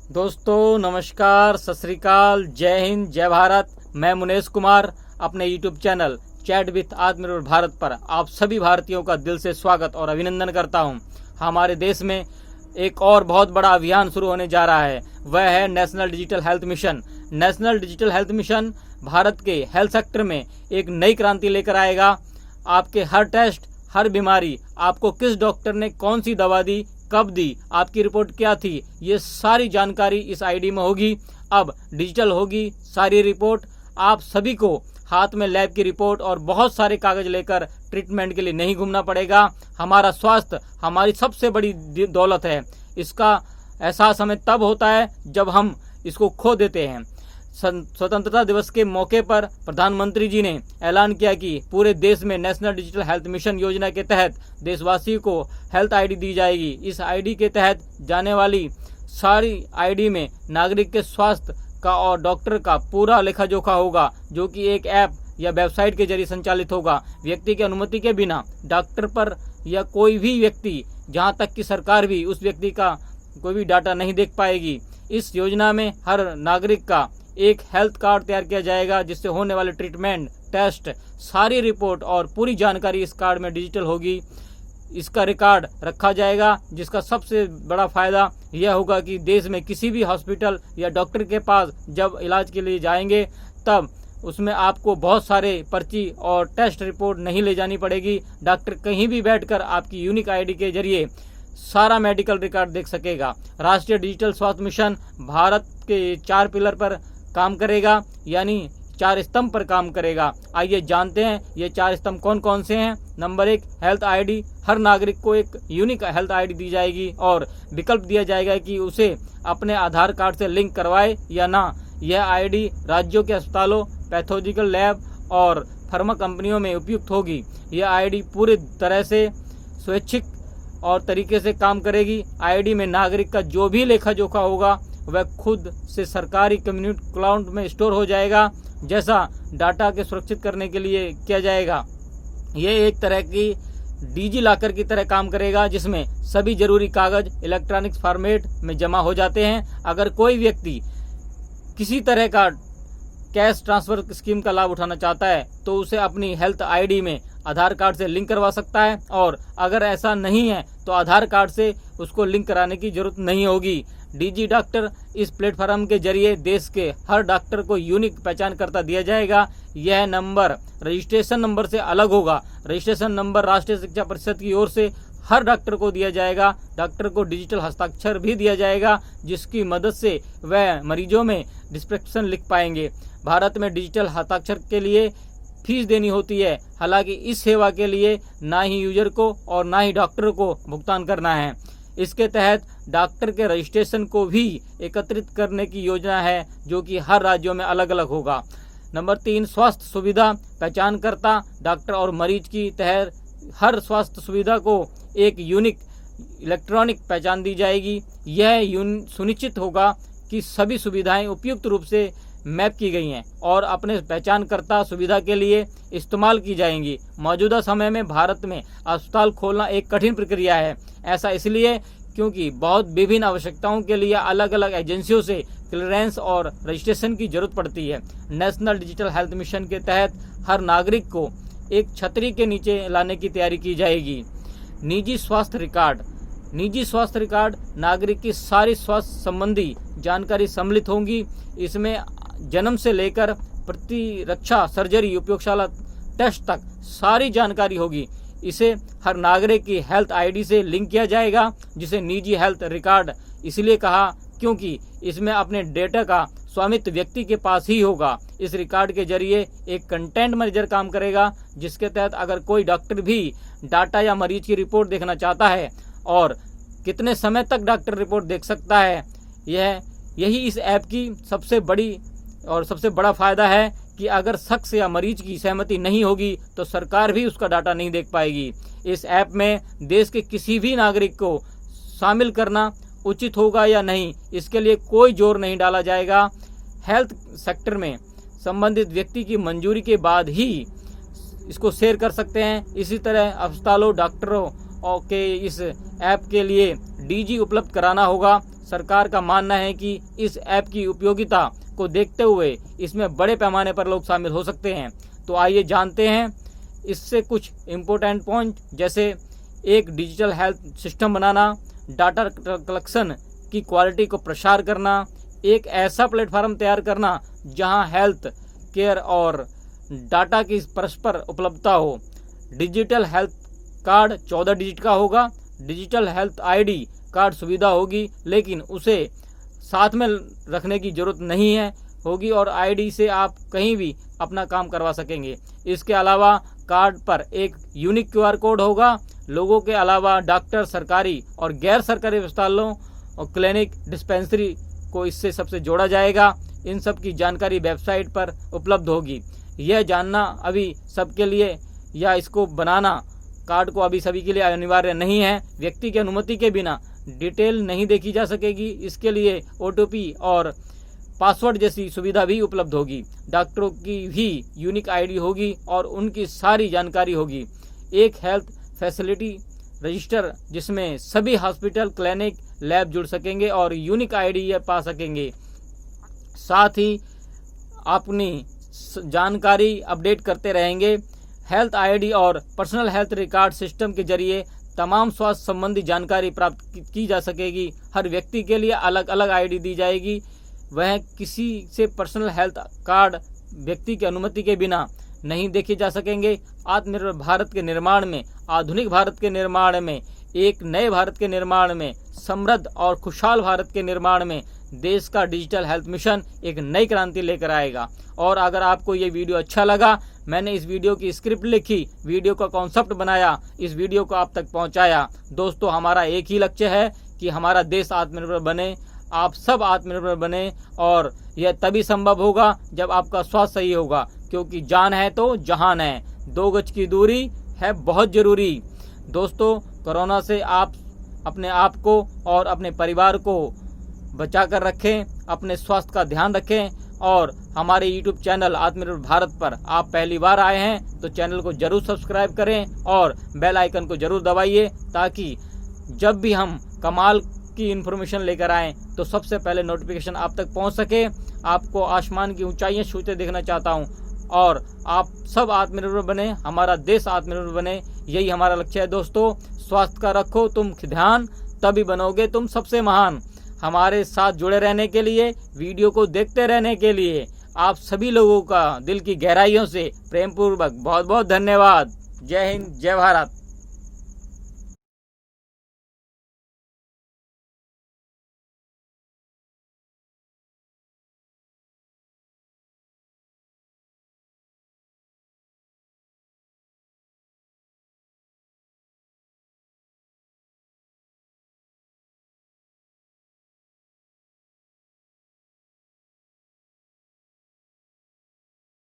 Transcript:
दोस्तों नमस्कार, सत श्री अकाल, जय हिंद, जय भारत। मैं मुनेश कुमार अपने यूट्यूब चैनल चैट विथ आत्मनिर्भर भारत पर आप सभी भारतीयों का दिल से स्वागत और अभिनंदन करता हूं। हमारे देश में एक और बहुत बड़ा अभियान शुरू होने जा रहा है, वह है national digital health mission. National digital health mission Bharat के हेल्थ सेक्टर में एक नई क्रांति लेकर आएगा। आपके हर टेस्ट, हर बीमारी, आपको किस डॉक्टर ने कौन सी दवा दी, कब दी, आपकी रिपोर्ट क्या थी, ये सारी जानकारी इस आईडी में होगी। अब डिजिटल होगी सारी रिपोर्ट। आप सभी को हाथ में लैब की रिपोर्ट और बहुत सारे कागज लेकर ट्रीटमेंट के लिए नहीं घूमना पड़ेगा। हमारा स्वास्थ्य हमारी सबसे बड़ी दौलत है। इसका एहसास हमें तब होता है जब हम इसको खो देते हैं। स्वतंत्रता दिवस के मौके पर प्रधानमंत्री जी ने ऐलान किया कि पूरे देश में नेशनल डिजिटल हेल्थ मिशन योजना के तहत देशवासियों को हेल्थ आईडी दी जाएगी। इस आईडी के तहत जाने वाली सारी आईडी में नागरिक के स्वास्थ्य का और डॉक्टर का पूरा लेखा जोखा होगा, जो कि एक ऐप या वेबसाइट के जरिए संचालित होगा। व्यक्ति की अनुमति के बिना डॉक्टर पर या कोई भी व्यक्ति, जहां तक कि सरकार भी उस व्यक्ति का कोई भी डाटा नहीं देख पाएगी। इस योजना में हर नागरिक का एक हेल्थ कार्ड तैयार किया जाएगा, जिससे होने वाले ट्रीटमेंट, टेस्ट, सारी रिपोर्ट और पूरी जानकारी इस कार्ड में डिजिटल होगी। इसका रिकॉर्ड रखा जाएगा, जिसका सबसे बड़ा फायदा यह होगा कि देश में किसी भी हॉस्पिटल या डॉक्टर के पास जब इलाज के लिए जाएंगे, तब उसमें आपको बहुत सारे पर्ची और टेस्ट रिपोर्ट नहीं ले जानी पड़ेगी। डॉक्टर कहीं भी बैठकर आपकी यूनिक आईडी के जरिए सारा मेडिकल रिकॉर्ड देख सकेगा। राष्ट्रीय डिजिटल स्वास्थ्य मिशन भारत के 4 पिलर पर काम करेगा, यानी 4 स्तंभ पर काम करेगा। आइए जानते हैं ये 4 स्तंभ कौन कौन से हैं। Number 1, health ID. हर नागरिक को एक यूनिक हेल्थ आईडी दी जाएगी और विकल्प दिया जाएगा कि उसे अपने आधार कार्ड से लिंक करवाए या ना। यह आईडी राज्यों के अस्पतालों, पैथोलॉजिकल लैब और फार्मा कंपनियों में उपयुक्त होगी। यह आईडी पूरी तरह से स्वैच्छिक और तरीके से काम करेगी। आईडी में नागरिक का जो भी लेखा जोखा होगा वह खुद से सरकारी कम्युनिटी क्लाउड में स्टोर हो जाएगा, जैसा डाटा के सुरक्षित करने के लिए किया जाएगा। यह एक तरह की डिजी लॉकर की तरह काम करेगा, जिसमें सभी जरूरी कागज इलेक्ट्रॉनिक फॉर्मेट में जमा हो जाते हैं। अगर कोई व्यक्ति किसी तरह का कैश ट्रांसफर स्कीम का लाभ उठाना चाहता है तो उसे अपनी हेल्थ आईडी में आधार कार्ड से लिंक करवा सकता है, और अगर ऐसा नहीं है तो आधार कार्ड से उसको लिंक कराने की जरूरत नहीं होगी। डिजी डॉक्टर इस प्लेटफॉर्म के जरिए देश के हर डॉक्टर को यूनिक पहचानकर्ता दिया जाएगा। यह नंबर रजिस्ट्रेशन नंबर से अलग होगा। रजिस्ट्रेशन नंबर राष्ट्रीय शिक्षा परिषद की ओर से हर डॉक्टर को दिया जाएगा। डॉक्टर को डिजिटल हस्ताक्षर भी दिया जाएगा, जिसकी मदद से वह मरीजों में डिस्क्रिप्शन लिख पाएंगे। भारत में डिजिटल हस्ताक्षर के लिए फीस देनी होती है। हालांकि इस सेवा के लिए ना ही यूजर को और ना ही डॉक्टर को भुगतान करना है। इसके तहत डॉक्टर के रजिस्ट्रेशन को भी एकत्रित करने की योजना है, जो कि हर राज्यों में अलग अलग होगा। नंबर 3, स्वास्थ्य सुविधा। पहचानकर्ता डॉक्टर और मरीज की तहत हर स्वास्थ्य सुविधा को एक यूनिक इलेक्ट्रॉनिक पहचान दी जाएगी। यह सुनिश्चित होगा कि सभी सुविधाएं उपयुक्त रूप से मैप की गई हैं और अपने पहचानकर्ता सुविधा के लिए इस्तेमाल की जाएंगी। मौजूदा समय में भारत में अस्पताल खोलना एक कठिन प्रक्रिया है। ऐसा इसलिए क्योंकि बहुत विभिन्न आवश्यकताओं के लिए अलग अलग एजेंसियों से क्लियरेंस और रजिस्ट्रेशन की जरूरत पड़ती है। नेशनल डिजिटल हेल्थ मिशन के तहत हर नागरिक को एक छतरी के नीचे लाने की तैयारी की जाएगी। निजी स्वास्थ्य रिकॉर्ड। निजी स्वास्थ्य रिकॉर्ड नागरिक की सारी स्वास्थ्य संबंधी जानकारी सम्मिलित होंगी। इसमें जन्म से लेकर प्रतिरक्षा, सर्जरी, उपयोगशाला टेस्ट तक सारी जानकारी होगी। इसे हर नागरिक की हेल्थ आईडी से लिंक किया जाएगा, जिसे निजी हेल्थ रिकॉर्ड इसलिए कहा क्योंकि इसमें अपने डेटा का स्वामित्व व्यक्ति के पास ही होगा। इस रिकॉर्ड के जरिए एक कंटेंट मैनेजर काम करेगा, जिसके तहत अगर कोई डॉक्टर भी डाटा या मरीज की रिपोर्ट देखना चाहता है और कितने समय तक डॉक्टर रिपोर्ट देख सकता है, यही इस ऐप की सबसे बड़ी और सबसे बड़ा फायदा है कि अगर शख्स या मरीज की सहमति नहीं होगी तो सरकार भी उसका डाटा नहीं देख पाएगी। इस ऐप में देश के किसी भी नागरिक को शामिल करना उचित होगा या नहीं, इसके लिए कोई जोर नहीं डाला जाएगा। हेल्थ सेक्टर में संबंधित व्यक्ति की मंजूरी के बाद ही इसको शेयर कर सकते हैं। इसी तरह अस्पतालों, डॉक्टरों के इस ऐप के लिए डीजी उपलब्ध कराना होगा। सरकार का मानना है कि इस ऐप की उपयोगिता को देखते हुए इसमें बड़े पैमाने पर लोग शामिल हो सकते हैं। तो आइए जानते हैं इससे कुछ इम्पोर्टेंट पॉइंट, जैसे एक डिजिटल हेल्थ सिस्टम बनाना, डाटा कलेक्शन की क्वालिटी को प्रसार करना, एक ऐसा प्लेटफॉर्म तैयार करना जहां हेल्थ केयर और डाटा की परस्पर उपलब्धता हो। डिजिटल हेल्थ कार्ड 14 डिजिट का होगा। डिजिटल हेल्थ आईडी कार्ड सुविधा होगी, लेकिन उसे साथ में रखने की जरूरत नहीं है होगी और आईडी से आप कहीं भी अपना काम करवा सकेंगे। इसके अलावा कार्ड पर एक यूनिक QR कोड होगा। लोगों के अलावा डॉक्टर, सरकारी और गैर सरकारी अस्पतालों और क्लिनिक, डिस्पेंसरी को इससे सबसे जोड़ा जाएगा। इन सब की जानकारी वेबसाइट पर उपलब्ध होगी। यह जानना अभी सबके लिए या इसको बनाना कार्ड को अभी सभी के लिए अनिवार्य नहीं है। व्यक्ति की अनुमति के बिना डिटेल नहीं देखी जा सकेगी। इसके लिए OTP और पासवर्ड जैसी सुविधा भी उपलब्ध होगी। डॉक्टरों की भी यूनिक आईडी होगी और उनकी सारी जानकारी होगी। एक हेल्थ फैसिलिटी रजिस्टर जिसमें सभी हॉस्पिटल, क्लिनिक, लैब जुड़ सकेंगे और यूनिक आईडी पा सकेंगे। साथ ही अपनी जानकारी अपडेट करते रहेंगे। हेल्थ आईडी और पर्सनल हेल्थ रिकॉर्ड सिस्टम के जरिए तमाम स्वास्थ्य संबंधी जानकारी प्राप्त की जा सकेगी। हर व्यक्ति के लिए अलग अलग आईडी दी जाएगी। वह किसी से पर्सनल हेल्थ कार्ड व्यक्ति की अनुमति के बिना नहीं देखे जा सकेंगे। आत्मनिर्भर भारत के निर्माण में, आधुनिक भारत के निर्माण में, एक नए भारत के निर्माण में, समृद्ध और खुशहाल भारत के निर्माण में देश का डिजिटल हेल्थ मिशन एक नई क्रांति लेकर आएगा। और अगर आपको ये वीडियो अच्छा लगा, मैंने इस वीडियो की स्क्रिप्ट लिखी, वीडियो का कॉन्सेप्ट बनाया, इस वीडियो को आप तक पहुंचाया। दोस्तों, हमारा एक ही लक्ष्य है कि हमारा देश आत्मनिर्भर बने, आप सब आत्मनिर्भर बने और यह तभी संभव होगा जब आपका स्वास्थ्य सही होगा, क्योंकि जान है तो जहान है। 2 गज की दूरी है बहुत जरूरी। दोस्तों, कोरोना से आप अपने आप को और अपने परिवार को बचा कर रखें, अपने स्वास्थ्य का ध्यान रखें और हमारे YouTube चैनल आत्मनिर्भर भारत पर आप पहली बार आए हैं तो चैनल को जरूर सब्सक्राइब करें और बेल आइकन को जरूर दबाइए, ताकि जब भी हम कमाल की इन्फॉर्मेशन लेकर आएँ तो सबसे पहले नोटिफिकेशन आप तक पहुंच सके। आपको आसमान की ऊंचाइयां छूते देखना चाहता हूं और आप सब आत्मनिर्भर बने, हमारा देश आत्मनिर्भर बने, यही हमारा लक्ष्य है। दोस्तों, स्वास्थ्य का रखो तुम ध्यान, तभी बनोगे तुम सबसे महान। हमारे साथ जुड़े रहने के लिए, वीडियो को देखते रहने के लिए आप सभी लोगों का दिल की गहराइयों से प्रेम पूर्वक बहुत बहुत धन्यवाद। जय हिंद, जय भारत।